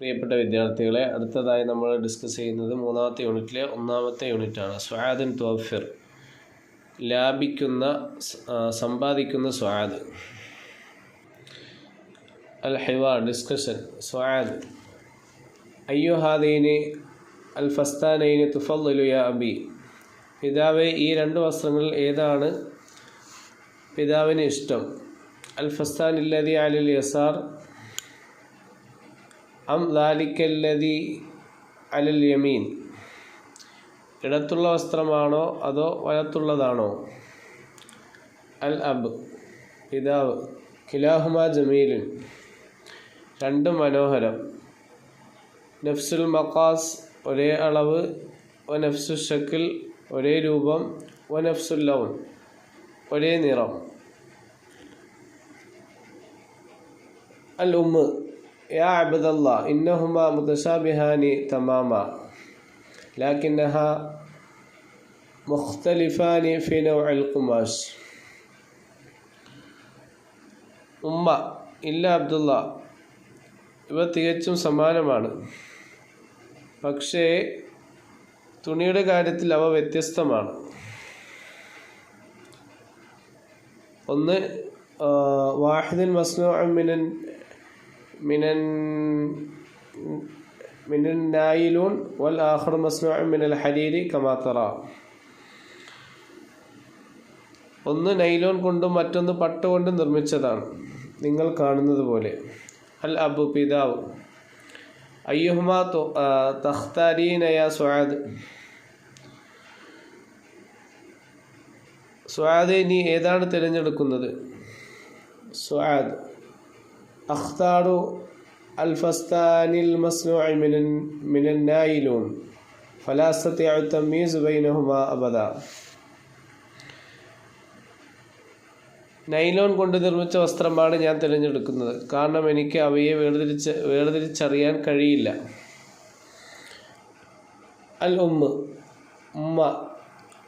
പ്രിയപ്പെട്ട വിദ്യാർത്ഥികളെ, അടുത്തതായി നമ്മൾ ഡിസ്കസ് ചെയ്യുന്നത് മൂന്നാമത്തെ യൂണിറ്റിലെ ഒന്നാമത്തെ യൂണിറ്റാണ്. സ്വാദുൻ തുവഫിർ, ലാഭിക്കുന്ന, സമ്പാദിക്കുന്ന സ്വാദ്. അൽ ഹിവാർ, ഡിസ്കഷൻ. സ്വാദ്: അയ്യുഹാദീനി അൽ ഫസ്താനൈനി തുഫദ്ദിലു യാ അബി. പിതാവെ, ഈ രണ്ട് വസ്ത്രങ്ങളിൽ ഏതാണ് പിതാവിന് ഇഷ്ടം? അൽ ഫസ്താൻ ഇല്ലദി അലൽ യസാർ അം ദാലിക്കല്ലദി അലൽ യമീൻ. ഇടത്തുള്ള വസ്ത്രമാണോ അതോ വലത്തുള്ളതാണോ? അൽ അബ്, പിതാവ്. കിലാഹുമാ ജമീലുൻ, രണ്ടും മനോഹരം. നഫ്സുൽ മഖാസ്, ഒരേ അളവ്. വ നഫ്സു ഷക്കിൽ, ഒരേ രൂപം. വ നഫ്സുൽ ലൗൻ, ഒരേ നിറം. അൽ ഉമ്മ്: യാ അബ്ദല്ലാ, ഇന്നഹുമാ മുതശാബിഹാനി തമാമാ ലാകിന്നഹാ മുഖ്തലിഫാനി ഫി നൗഇൽ ഖുമാശ്. ഉമ്മ: ഇല്ല അബ്ദുള്ള, ഇവ തികച്ചും സമാനമാണ്, പക്ഷേ തുണിയുടെ കാര്യത്തിൽ അവ വ്യത്യസ്തമാണ്. ഒന്ന് വാഹിദുൻ മസ്നൂഉൻ മിനൻ നായിലൂൻ വൽ ആഖിറു മസ്നൂഉൻ മിനൽ ഹരീരി കമാ തറാ. ഒന്ന് നൈലോൺ കൊണ്ടും മറ്റൊന്ന് പട്ട് കൊണ്ടും നിർമ്മിച്ചതാണ്, നിങ്ങൾ കാണുന്നത് പോലെ. അൽ അബു, പിതാവ്. അയ്യുഹുമാ തഖ്താരീന യാ സ്വാദ്. സ്വാദ്, നീ ഏതാണ് തിരഞ്ഞെടുക്കുന്നത്? സ്വാദ്: അഖ്താറു അൽ ഫസ്താനിൽ മസ്നൂഇ മിനൻ നായിലൂൻ ഫലാ അസ്തതിഉ തമീസ് ബൈനഹുമാ അബദാ. നൈലോൺ കൊണ്ട് നിർമ്മിച്ച വസ്ത്രമാണ് ഞാൻ തിരഞ്ഞെടുക്കുന്നത്, കാരണം എനിക്ക് അവയെ വേർതിരിച്ചറിയാൻ കഴിയില്ല. അൽ ഉമ്മ: ഉമ്മ.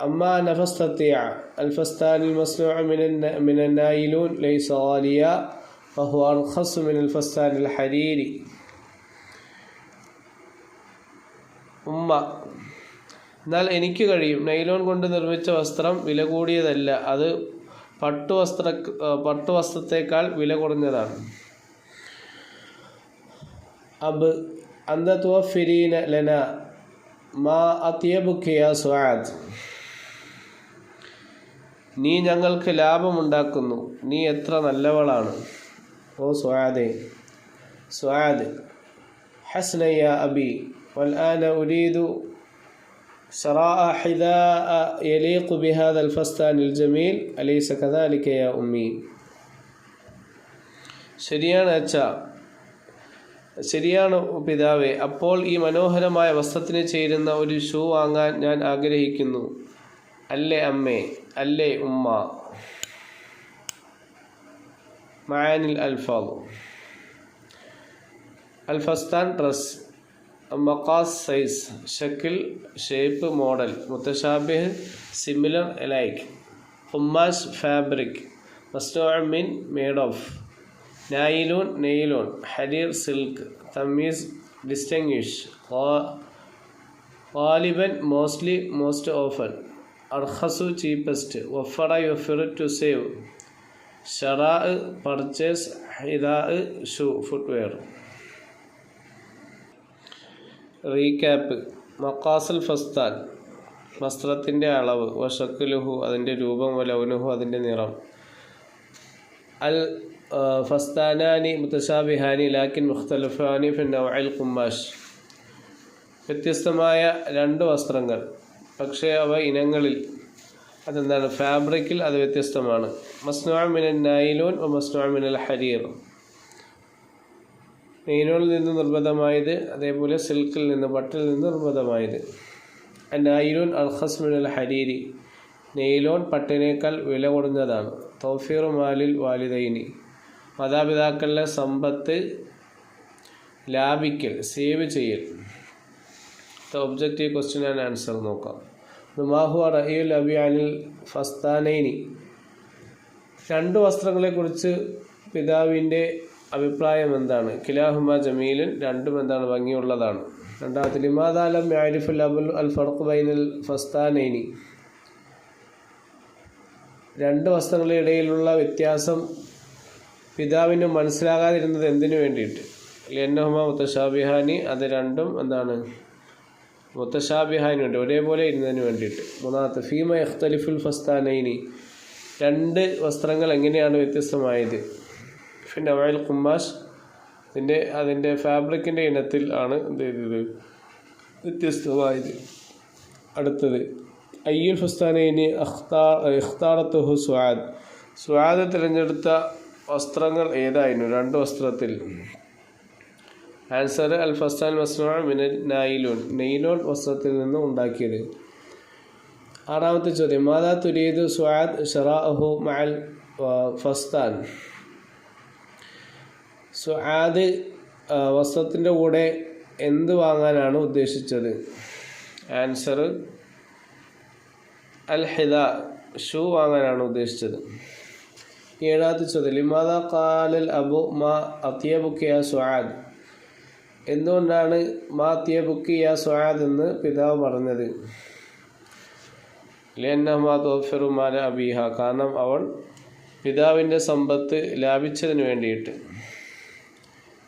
അമ്മാ നഫസ്തതിഅ അൽ ഫസ്താനിൽ മസ്നൂഇ മിനൻ നായിലൂൻ ലൈസ ഗാലിയ ഫഹുവ അർഖസു മിനൽ ഫസ്താനിൽ ഹരീരി. ഉമ്മ: എന്നാൽ എനിക്ക് കഴിയും. നൈലോൺ കൊണ്ട് നിർമ്മിച്ച വസ്ത്രം വില കൂടിയതല്ല, അത് പട്ടുവസ്ത്രത്തേക്കാൾ വില കുറഞ്ഞതാണ്. അബ്: അന്ത തുവഫിരീന ലനാ മാ അത്യബുക യാ സ്വാദ്. നീ ഞങ്ങൾക്ക് ലാഭമുണ്ടാക്കുന്നു, നീ എത്ര നല്ലവളാണ് ഓ സ്വാദേ. സ്വാദ്: ഹസ്ന യാ അബി വൽ ആന ഉരീദു ശറാഅ ഹിദാഅ യലീഖു ബിഹാദൽ ഫസ്താനിൽ ജമീൽ അലൈസ കദാലിക യാ ഉമ്മി. ശരിയാണ് അച്ഛാ, ശരിയാണ് പിതാവേ. അപ്പോൾ ഈ മനോഹരമായ വസ്ത്രത്തിന് ചേരുന്ന ഒരു ഷൂ വാങ്ങാൻ ഞാൻ ആഗ്രഹിക്കുന്നു, അല്ലേ അമ്മേ, അല്ലേ ഉമ്മ. മആനിൽ അൽഫാദ്. അൽ ഫസ്താൻ, ഡ്രസ്. മഖാസ്, സൈസ്. ഷക്കിൽ, ഷേപ്പ്, മോഡൽ. മുതശാബിഹ്, സിമിലർ, ലൈക്ക്. ഖുമാശ്, ഫാബ്രിക്. മസ്നൂഉ മിൻ, മെയ്ഡ് ഓഫ്. നായിലൂൻ, നെയ്ലോൺ. ഹരീർ, സിൽക്ക്. തമീസ്, ഡിസ്റ്റിംഗ്വിഷ്. ഗാലിബൻ, മോസ്റ്റ്ലി, മോസ്റ്റ് ഓഫൻ. അർഖസു, ചീപ്പസ്റ്റ്. വഫറ, യുഫിറു, ടു സേവ്. ഷറാ, പർച്ചേസ്. ഹിദാ, ഷൂ, ഫുട്വെയർ. റീക്യാപ്പ്. മഖാസുൽ ഫസ്താൻ, വസ്ത്രത്തിൻ്റെ അളവ്. വശക്കുലുഹു, അതിൻ്റെ രൂപം. വലൗനുഹു, അതിൻ്റെ നിറം. അൽ ഫസ്താനാനി മുതശാബിഹാനി ലാക്കിൻ മുഖ്തലിഫാനി ഫി നൗഇൽ ഖുമാശ്. വ്യത്യസ്തമായ രണ്ട് വസ്ത്രങ്ങൾ, പക്ഷേ അവ ഇനങ്ങളിൽ, അതെന്താണ്, ഫാബ്രിക്കിൽ അത് വ്യത്യസ്തമാണ്. മസ്നൂഉ മിനൻ നായിലൂൻ വ മസ്നൂഉ മിനൽ ഹരീർ. നെയ്ലോണിൽ നിന്ന് നിർമ്മിതമായത്, അതേപോലെ സിൽക്കിൽ നിന്ന്, പട്ടിൽ നിന്ന് നിർമ്മിതമായത്. നായിലൂൻ അർഖസ് മിനൽ ഹരീരി. നെയ്ലോൺ പട്ടിനേക്കാൾ വില കുറഞ്ഞതാണ്. തൗഫീറു മാലിൽ വാലിദൈനി. മാതാപിതാക്കളുടെ സമ്പത്ത് ലാഭിക്കൽ, സേവ് ചെയ്യൽ. ഒബ്ജക്റ്റീവ് ക്വസ്റ്റ്യൻ ആൻഡ് ആൻസർ നോക്കാം. മാഹുവ റഅയുൽ അബി അനിൽ ഫസ്താനൈനി. രണ്ട് വസ്ത്രങ്ങളെക്കുറിച്ച് പിതാവിൻ്റെ അഭിപ്രായം എന്താണ്? കിലാഹുമ ജമീലുൻ, രണ്ടും എന്താണ്? ഭംഗിയുള്ളതാണ്. രണ്ടാമത്തെ ലിമാദാലം യാരിഫുൽ അബുൽ അൽ ഫർഖ് ബൈനൽ ഫസ്താനൈനി, രണ്ട് വസ്ത്രങ്ങളുടെ ഇടയിലുള്ള വ്യത്യാസം പിതാവിന് മനസ്സിലാകാതിരുന്നത് എന്തിനു വേണ്ടിയിട്ട്? ലിയന്നഹുമ മുത്തശാബിഹാനി, അത് രണ്ടും എന്താണ്? മുത്തശാബിഹാനി വേണ്ടി, ഒരേപോലെ ഇരുന്നതിന് വേണ്ടിയിട്ട്. മൂന്നാമത്തെ ഫീമ യഖ്തലിഫുൽ ഫസ്താനൈനി, രണ്ട് വസ്ത്രങ്ങൾ എങ്ങനെയാണ് വ്യത്യസ്തമായത്? പിന്നെ അവയിൽ കുമ്മാഷ്, അതിൻ്റെ ഫാബ്രിക്കിൻ്റെ ഇനത്തിൽ ആണ് എന്ത് ചെയ്തത്? വ്യത്യസ്തമായത്. അടുത്തത് അയ്യുൽ ഫസ്താനൈനി ഇഖ്താറത്തുഹു സുആദ്, സുആദ് തിരഞ്ഞെടുത്ത വസ്ത്രങ്ങൾ ഏതായിരുന്നു രണ്ട് വസ്ത്രത്തിൽ? ആൻസർ അൽ ഫസ്താൻ മസ്നൂഅ മിനൽ നൈലോൺ, നെയ്ലോൺ വസ്ത്രത്തിൽ നിന്ന് ഉണ്ടാക്കിയത്. ആറാമത്തെ ചോദ്യം മാദാ തുരീദു സുആദ് ശറാഅഹു മഅൽ ഫസ്താൻ, സുആദ് വസ്ത്രത്തിൻ്റെ കൂടെ എന്ത് വാങ്ങാനാണ് ഉദ്ദേശിച്ചത്? ആൻസർ അൽ ഹിദാ, ഷൂ വാങ്ങാനാണ് ഉദ്ദേശിച്ചത്. ഏഴാമത്തെ ചോദ്യം ലിമാദാ ഖാലൽ അബു മാ അത്യബുക യാ സുആദ്, എന്തുകൊണ്ടാണ് മാ അത്യബുക യാ സുആദ് എന്ന് പിതാവ് പറഞ്ഞത്? ലിഅന്നഹുമാ തുവഫിറു മാല അബീഹ, കാരണം അവൾ പിതാവിൻ്റെ സമ്പത്ത് ലാഭിച്ചതിന് വേണ്ടിയിട്ട്.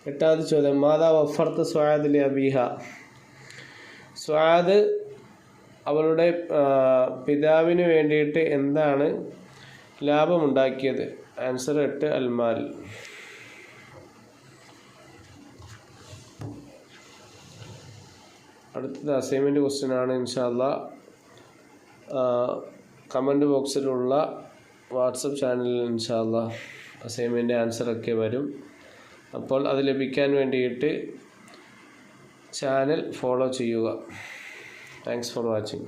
എട്ടാമത്തെ ചോദ്യം മാതാ വഫർത്ത് സുആദ് ലി അബീഹ, സുആദ് അവളുടെ പിതാവിന് വേണ്ടിയിട്ട് എന്താണ് ലാഭമുണ്ടാക്കിയത്? ആൻസർ 8 അൽമാൽ. അടുത്തത് അസൈൻമെൻറ്റ് ക്വസ്റ്റ്യൻ ആണ്. ഇൻഷാ അല്ലാഹ് കമൻറ്റ് ബോക്സിലുള്ള വാട്സപ്പ് ചാനലിൽ ഇൻഷാ അല്ലാഹ് അസൈൻമെൻറ്റ് ആൻസറൊക്കെ വരും. അപ്പോൾ അത് ലഭിക്കാൻ വേണ്ടിയിട്ട് ചാനൽ ഫോളോ ചെയ്യുക. Thanks for watching.